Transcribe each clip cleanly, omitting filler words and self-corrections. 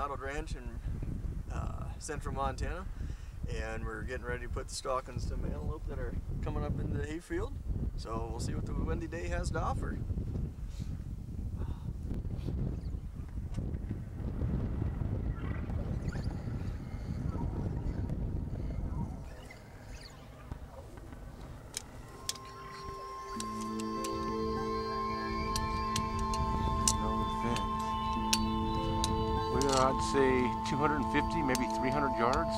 Saddled Ranch in central Montana, and we're getting ready to put the stock on some antelope that are coming up into the hayfield. So we'll see what the windy day has to offer. I'd say 250, maybe 300 yards.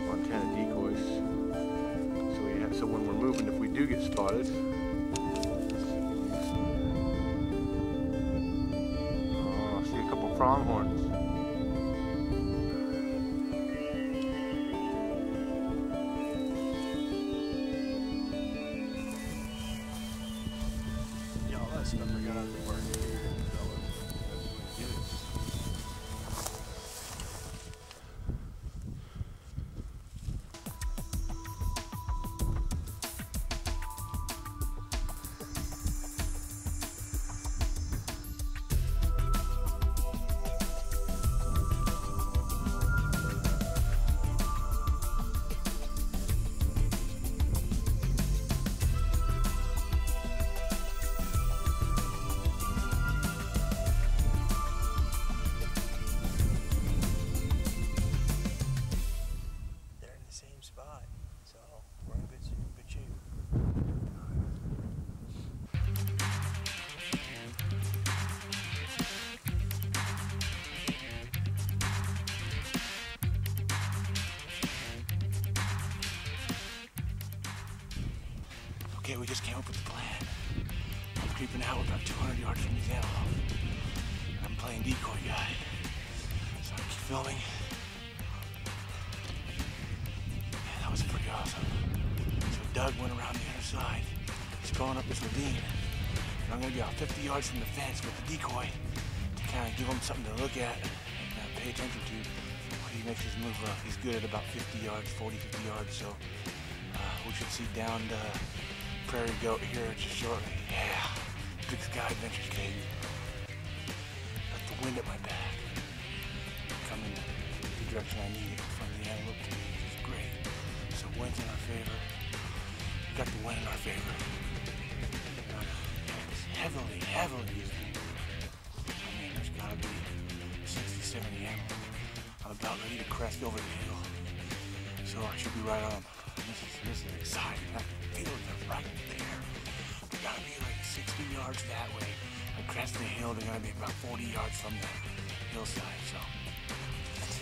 Montana decoys. So when we're moving, if we do get spotted, I see a couple pronghorns. Stuff I got out of the market here. Spot, so we're in good shape. Okay, we just came up with a plan. I'm creeping out about 200 yards from these antelope. And I'm playing decoy guy. So I keep filming. That was pretty awesome. So Doug went around the other side. He's going up this ravine. And I'm gonna be about 50 yards from the fence with the decoy to kind of give him something to look at and pay attention to when he makes his move up. He's good at about 50 yards, 40, 50 yards. So we should see downed prairie goat here just shortly. Yeah, Big Sky Adventures, baby. Got the wind at my back. Coming the direction I need it from the antelope to me, which is great. So wind's in our favor. We got the wind in our favor. It's heavily using. I mean, there's gotta be 60, 70 antelope. I'm about ready to crest over the hill. So I should be right on them. This is exciting. I can feel they're right there. They're gotta be like 60 yards that way. I crest the hill, they're gonna be about 40 yards from the hillside. So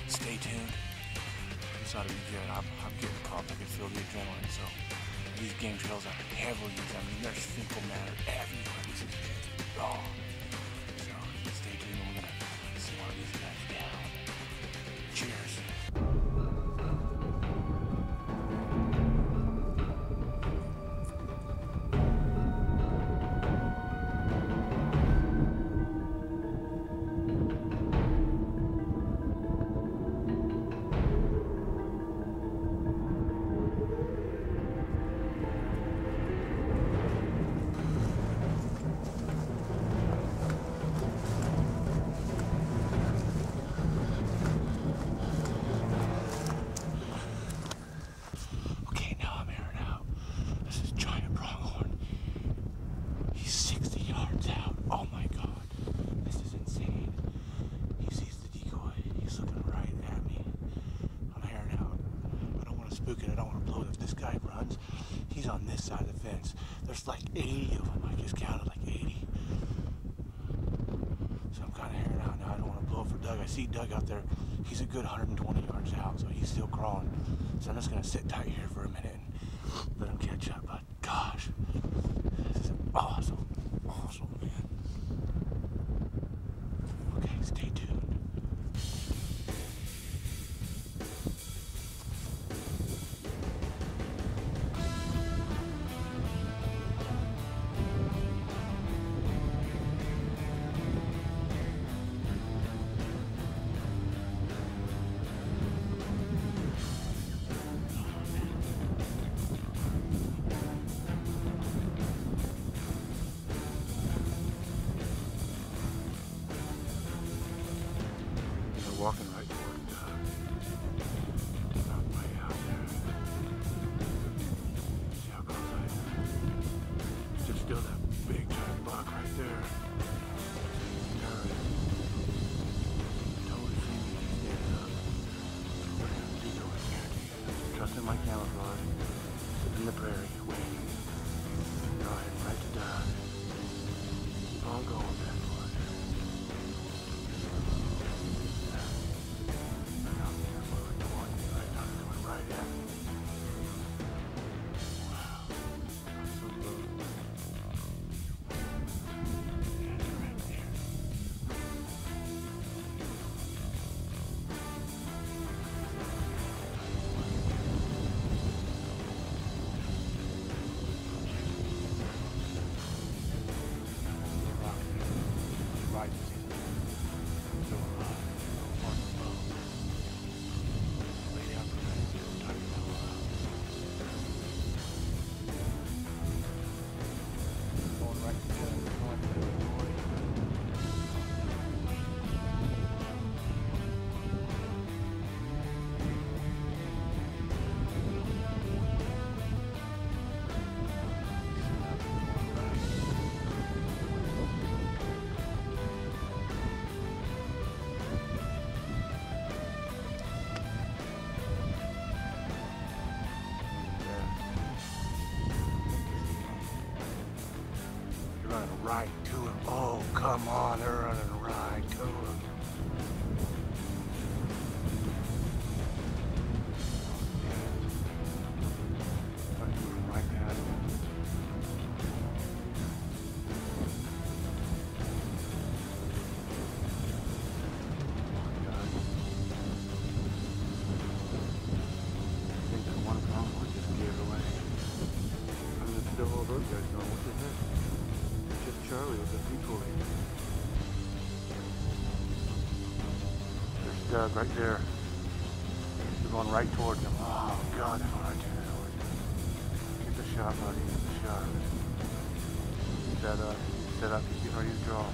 stay tuned. This ought to be good. I'm getting pumped. I can feel the adrenaline. So these game trails are heavily used. I mean, there's simple matter everywhere. This is just raw. So stay tuned. We're gonna see one of these guys down. Cheers. I don't want to blow it. If this guy runs, he's on this side of the fence. There's like 80 of them. I just counted like 80. So I'm kind of hearing out now. I don't want to blow it for Doug. I see Doug out there. He's a good 120 yards out, so he's still crawling. So I'm just going to sit tight here for a minute and let him catch up. But gosh, this is awesome. Awesome, man. Okay, stay tuned. prairie, waiting. You're heading right to Doug. Keep on going, bad boy. They're not moving toward me right now. They're coming right at me. Wow. I'm so close. Yeah, they're right there. Right. So, lay down for a minute, tuck your elbow out. Going right to the running right to him. Oh, come on, they're running right to him. They're moving right past him. Oh my God. I think that one convoy just gave it away. I mean, it's still all those guys going, what the heck? Just Charlie with the decoy. There's Doug right there. They're going right towards him. Oh God, they're going right towards him. Get the shot, buddy. Get the shot. Set up. Set up. Get ready to draw.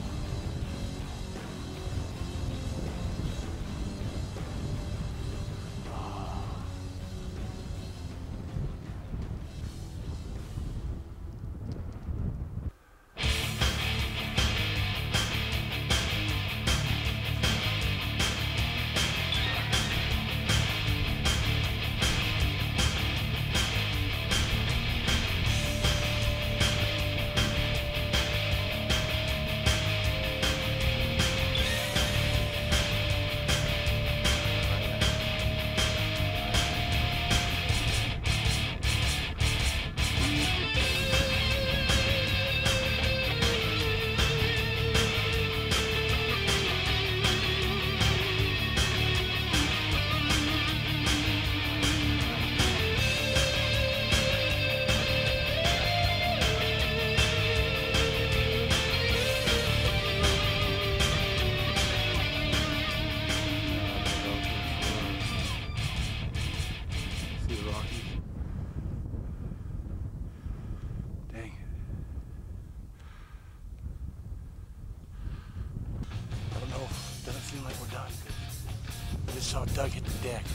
Just saw Doug hit the deck,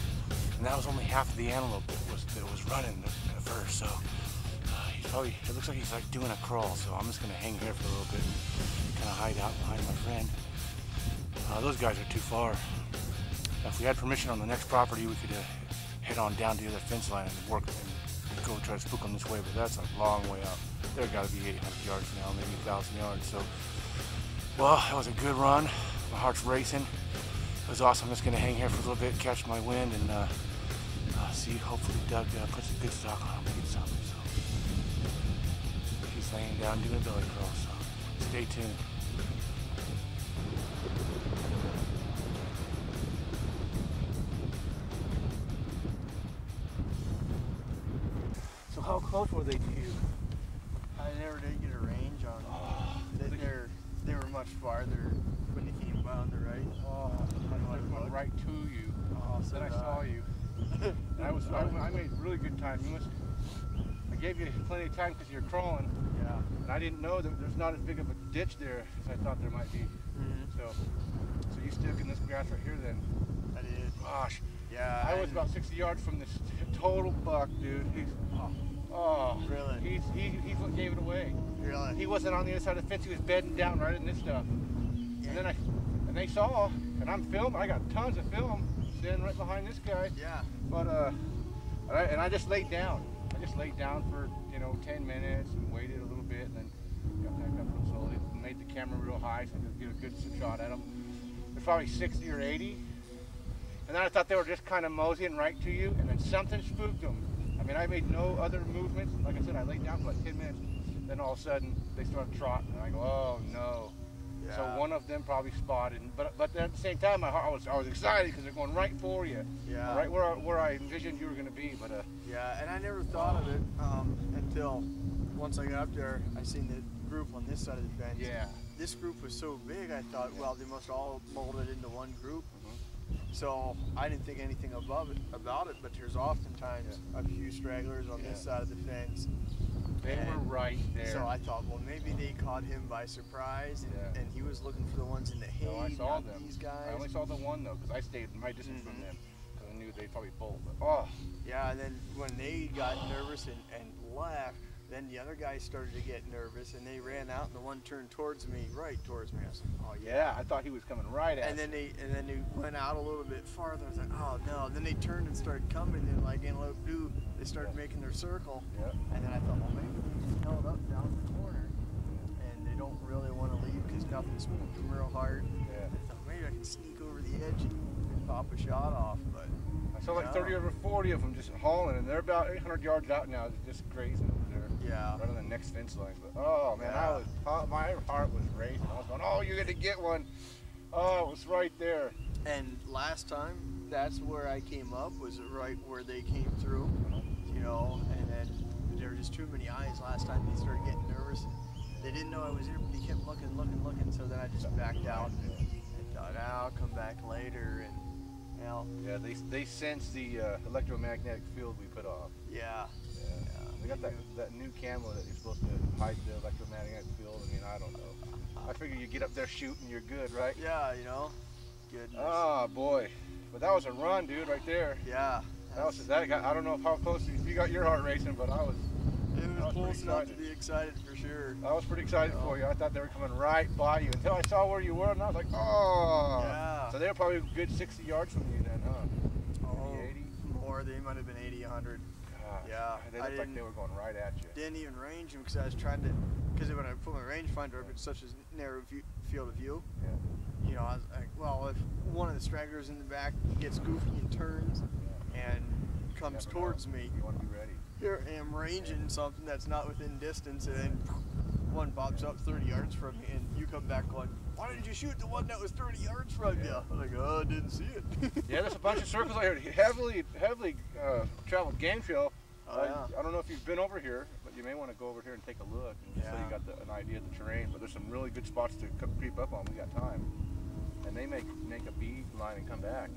and that was only half of the antelope that was running at first. So he's probably, it looks like he's like doing a crawl. So I'm just gonna hang here for a little bit, kind of hide out behind my friend. Those guys are too far. If we had permission on the next property, we could head on down to the other fence line and work and go try to spook them this way. But that's a long way out. They're got to be 800 yards now, maybe 1,000 yards. So, well, that was a good run. My heart's racing. It was awesome. I'm just going to hang here for a little bit, catch my wind, and see. Hopefully Doug puts a good stock on him to get something. So he's laying down doing a belly crawl. So stay tuned. So how close were they to you? I never did get a range on them. They were much farther when they came down the right. Oh, I went right to you. Oh, so then I saw you. I made really good time. I gave you plenty of time because you're crawling. Yeah. And I didn't know that there's not as big of a ditch there as I thought there might be. Mm-hmm. So you stuck in this grass right here then? I did. Gosh. Yeah. I was about 60 yards from this total buck, dude. Really? He's what gave it away. Really? He wasn't on the other side of the fence. He was bedding down right in this stuff. Yeah. And they saw, and I'm filming. I got tons of film standing right behind this guy. Yeah. But and I just laid down. I just laid down for 10 minutes and waited a little bit, and then got back up real slowly. Made the camera real high so I could get a good shot at them. They're probably 60 or 80. And then I thought they were just kind of moseying right to you, and then something spooked them. I mean, I made no other movements. Like I said, I laid down for like 10 minutes. Then all of a sudden, they started trotting, and I go, oh no. Yeah. So one of them probably spotted, but at the same time, I was excited because they're going right for you. Yeah. Right where I envisioned you were going to be. But yeah, and I never thought of it until once I got up there, I seen the group on this side of the fence. yeah. This group was so big, I thought, well, they must all molded into one group. So I didn't think anything about it, but there's oftentimes a few stragglers on this side of the fence. They were right there. So I thought, well, maybe they caught him by surprise, and he was looking for the ones in the hay. No, I saw not them. These guys. I only saw the one though, because I stayed my distance from them, because I knew they'd probably bolt. But yeah, and then when they got nervous and left, then the other guys started to get nervous, and they ran out, and the one turned towards me, right towards me. I was like, oh yeah, I thought he was coming right at me. And then they went out a little bit farther. I was like, oh no. And then they turned and started coming, and like Antelope do, they started making their circle. Yep. And then I thought, well, maybe they just held up down the corner, and they don't really want to leave because nothing spooked them real hard. Yeah. I thought maybe I can sneak over the edge and pop a shot off, but I saw like 30 or 40 of them just hauling, and they're about 800 yards out now, just grazing over there. Yeah. Right on the next fence line. But oh man, my heart was racing. I was going, oh, you're gonna get one. Oh, it was right there. And last time, that's where I came up, was right where they came through, and then there were just too many eyes last time. They started getting nervous, and they didn't know I was there, but they kept looking, so then I just backed out and thought, I'll come back later, and yeah, they sense the electromagnetic field we put off. Yeah. They got that new camo that you're supposed to hide the electromagnetic field. I mean, I don't know. I figure you get up there shooting, you're good, right? Yeah, goodness. Oh boy, but that was a run, dude, right there. Yeah. I don't know how close you got your heart racing, but I was. It was close enough to be excited for sure. I was pretty excited for you. I thought they were coming right by you until I saw where you were, and I was like, oh. Yeah. So they were probably a good 60 yards from you then, huh? Oh, 80? more. They might have been 80, 100. Gosh, yeah. They looked like they were going right at you. Didn't even range them because I was trying to, because when I put my rangefinder up, it's such a narrow field of view. Yeah. I was like, well, if one of the stragglers in the back gets goofy and turns and comes towards me, you want to be ready. Here I am ranging something that's not within distance, and then one pops up 30 yards from me, and you come back going, why didn't you shoot the one that was 30 yards from you? I'm like, oh, I didn't see it. Yeah, there's a bunch of circles out here. Heavily traveled game trail. Oh, yeah. I don't know if you've been over here, but you may want to go over here and take a look, and so you got an idea of the terrain. But there's some really good spots to creep up on. We got time, and they make a bead line and come back.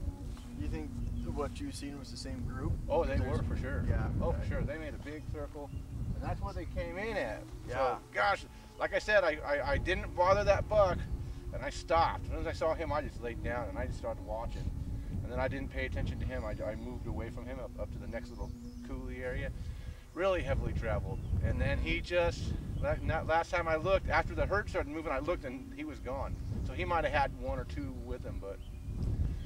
You think what you've seen was the same group? Oh, they were for sure. Yeah. Oh, for sure. They made a big circle, and that's what they came in at. Yeah. So, gosh, like I said, I didn't bother that buck, and I stopped. As soon as I saw him, I just laid down and I just started watching. And then I didn't pay attention to him. I moved away from him up to the next little coulee area. Really heavily traveled. And then he just, last time I looked, after the herd started moving, I looked and he was gone. So he might have had one or two with him, but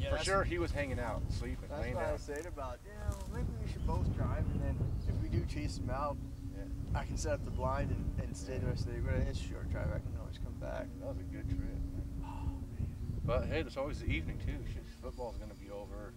for sure he was hanging out, sleeping, laying down. That's what I was saying about, maybe we should both drive, and then if we do chase him out, I can set up the blind and stay the rest of the day. But it's a short drive, I can always come back. That was a good trip, man. Oh, man. But hey, there's always the evening too. Football's going to be over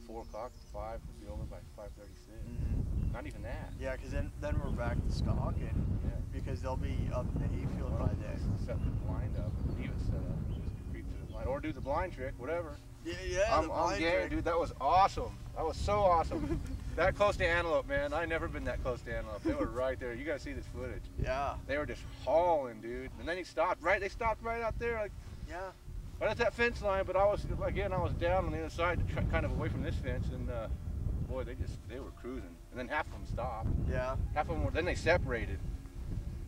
4 o'clock, 5 will be over by 5:36. Not even that. Yeah, because then we're back to stalking, because they'll be up in the hayfield by then. Set the blind up, and leave it set up, and just creep to the blind, or do the blind trick, whatever. Yeah, I'm game, dude. That was awesome. That was so awesome. That close to Antelope, man. I've never been that close to Antelope. They were right there. You gotta see this footage. Yeah. They were just hauling, dude. And then he stopped. Right, they stopped right out there, like. Yeah. Right at that fence line, but I was down on the other side, kind of away from this fence, and boy, they were cruising. And then half of them stopped. Yeah. Half of them then they separated,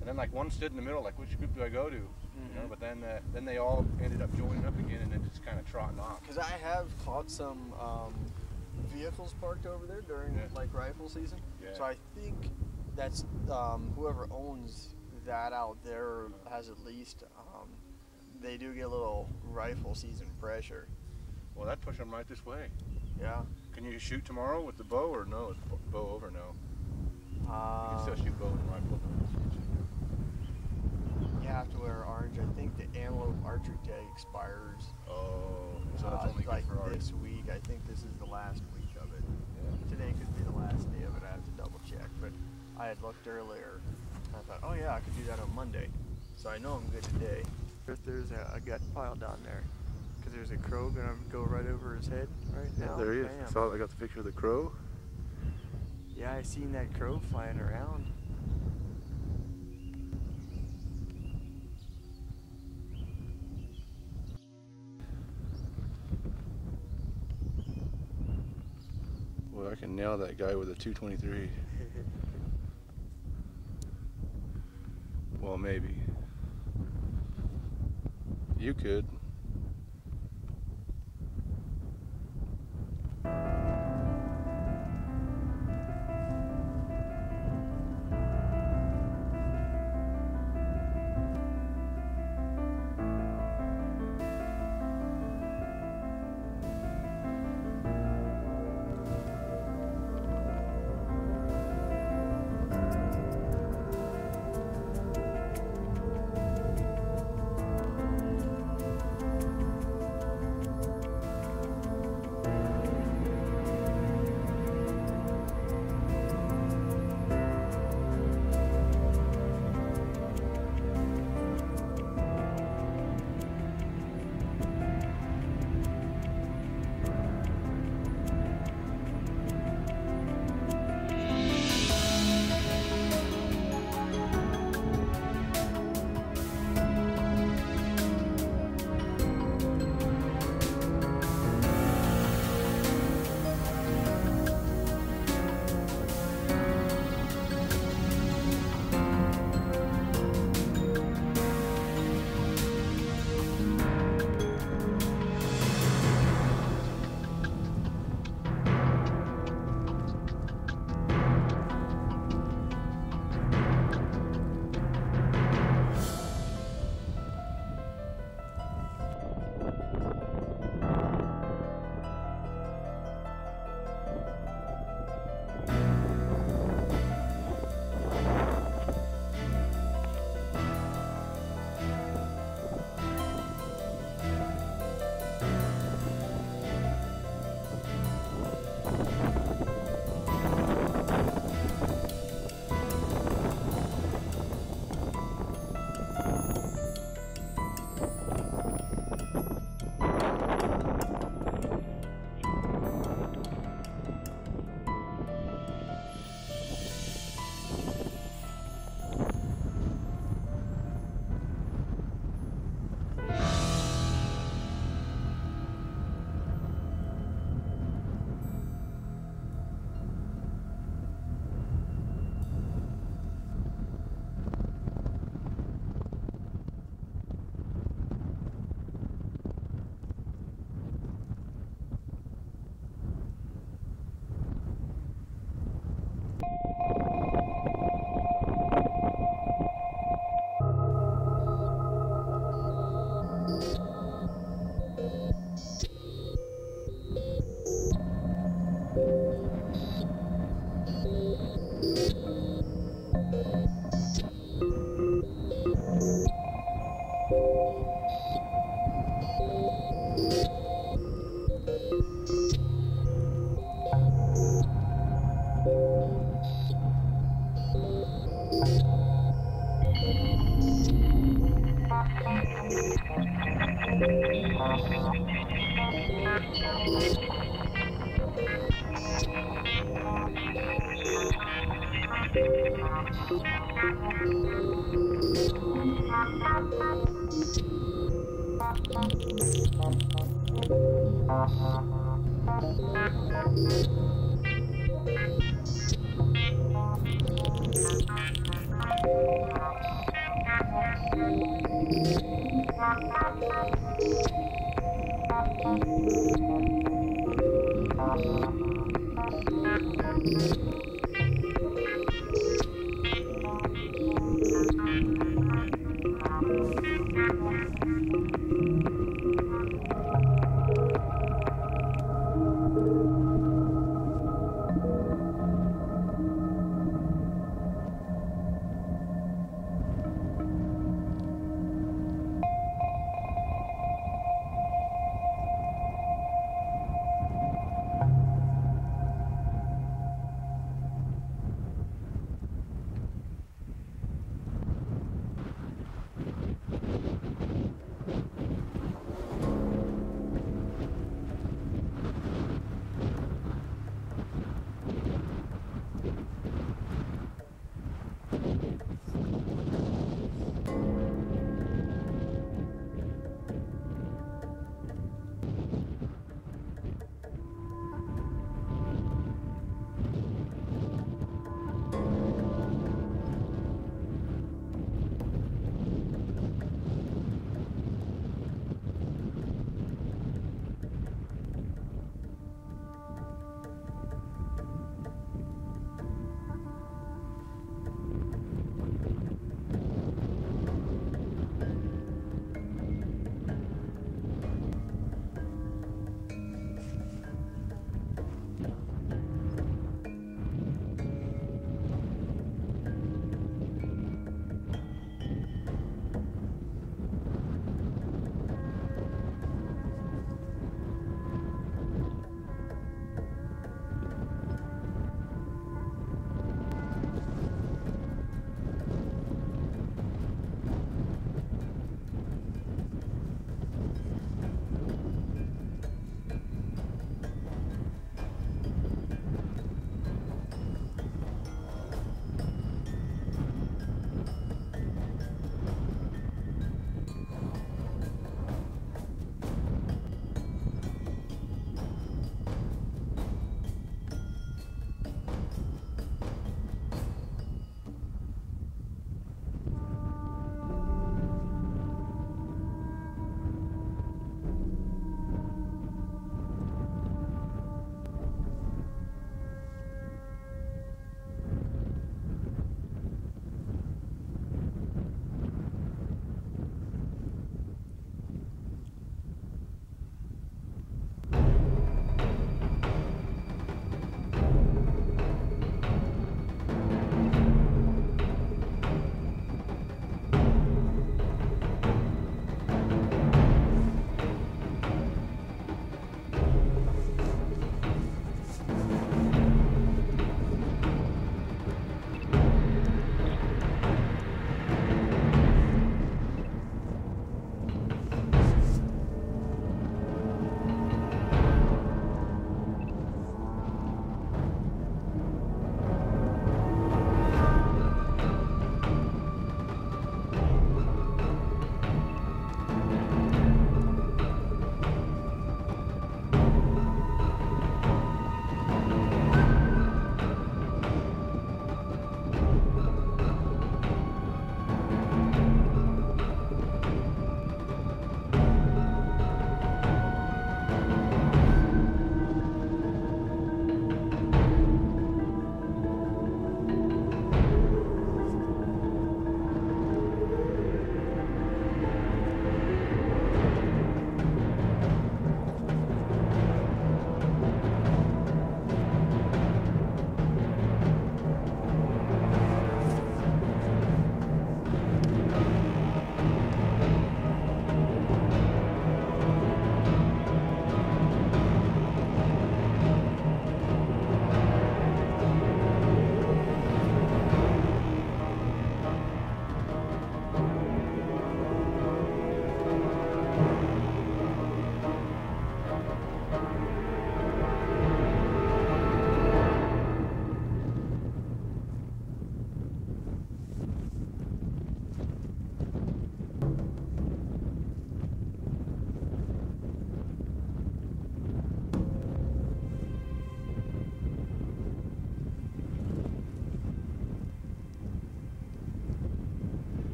and then like one stood in the middle, like which group do I go to? You know, but then they all ended up joining up again, and then just kind of trotting off. Because I have caught some vehicles parked over there during like rifle season. Yeah. So I think that's whoever owns that out there has at least. They do get a little rifle season pressure. Well, that pushed them right this way. Yeah. Can you shoot tomorrow with the bow or no? Is the bow over? No. You can still shoot bow and rifle. You have to wear orange. I think the Antelope archery tag expires. Oh, so that's only like good for this week. I think this is the last week of it. Yeah. Today could be the last day of it. I have to double check. But I had looked earlier. And I thought, oh yeah, I could do that on Monday. So I know I'm good today. There's a gut pile down there. Because there's a crow gonna go right over his head right now. There he is. Bam. I got the picture of the crow. Yeah, I seen that crow flying around. Well, I can nail that guy with a 223. Well, maybe. You could.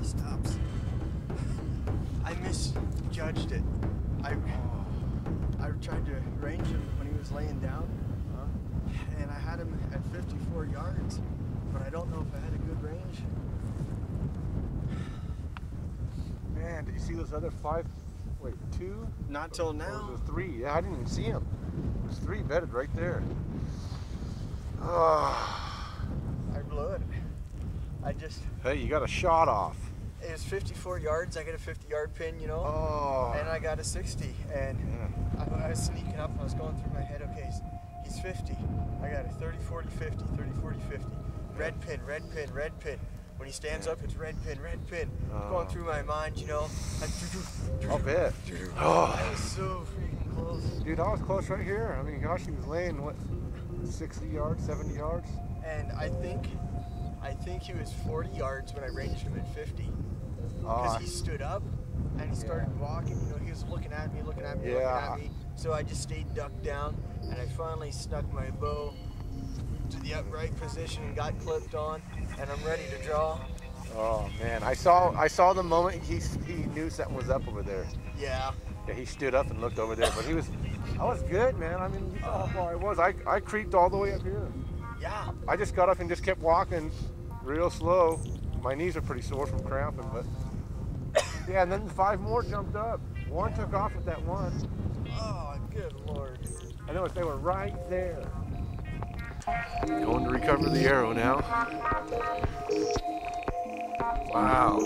he stops. I misjudged it. I tried to range him when he was laying down, and I had him at 54 yards, but I don't know if I had a good range. Man, did you see those other two? Not till Or now. was it 3? Yeah, I didn't even see them. There's 3 bedded right there. Oh. I blew it. Hey, you got a shot off. It was 54 yards. I got a 50-yard pin, you know, Oh. and I got a 60. And I was sneaking up. I was going through my head. Okay, he's 50. I got a 30, 40, 50, 30, 40, 50. Red pin, red pin, red pin. When he stands up, it's red pin, red pin. Going through my mind, you know. I'll bet. I was so freaking close. Dude, I was close right here. I mean, gosh, he was laying, what, 60 yards, 70 yards? And I think he was 40 yards when I ranged him at 50. Because he stood up and he started walking. You know, he was looking at me, looking at me. So I just stayed ducked down, and I finally snuck my bow to the upright position and got clipped on, and I'm ready to draw. Oh man, I saw the moment he knew something was up over there. Yeah. Yeah, he stood up and looked over there, but I was good, man. I mean, you saw how far I was. I creeped all the way up here. Yeah. I just got up and just kept walking real slow. My knees are pretty sore from cramping, but yeah, and then 5 more jumped up. One took off with that one. Oh, good Lord. I know they were right there. Going to recover the arrow now. Wow.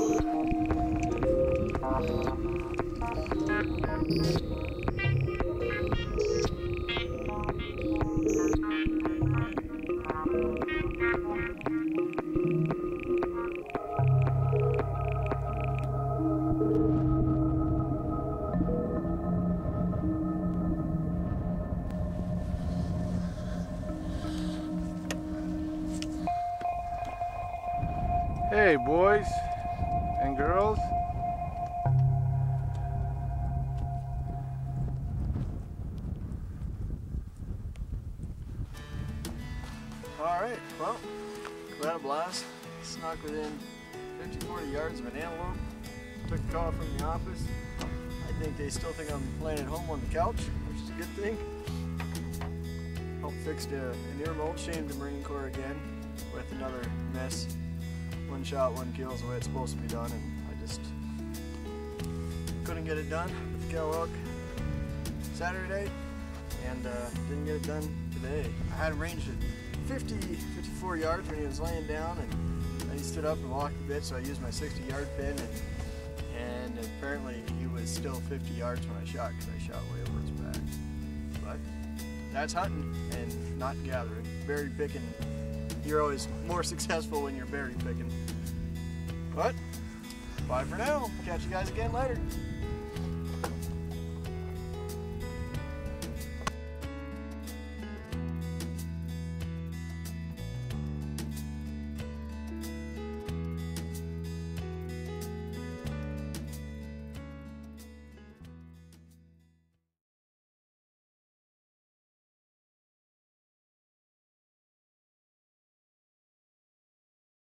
Hey boys and girls. Alright, well, we had a blast. Snuck within 50, 40 yards of an antelope. Took a call from the office. I think they still think I'm laying at home on the couch, which is a good thing. Helped fix an ear mold, shamed the Marine Corps again with another mess. 1 shot, 1 kill is the way it's supposed to be done, and I just couldn't get it done with the kill hook Saturday, and didn't get it done today. I had him ranged at 54 yards when he was laying down, and then he stood up and walked a bit, so I used my 60-yard pin, and apparently he was still 50 yards when I shot, because I shot way over his back. But that's hunting and not gathering. Berry picking, you're always more successful when you're berry picking. But bye for now. Catch you guys again later.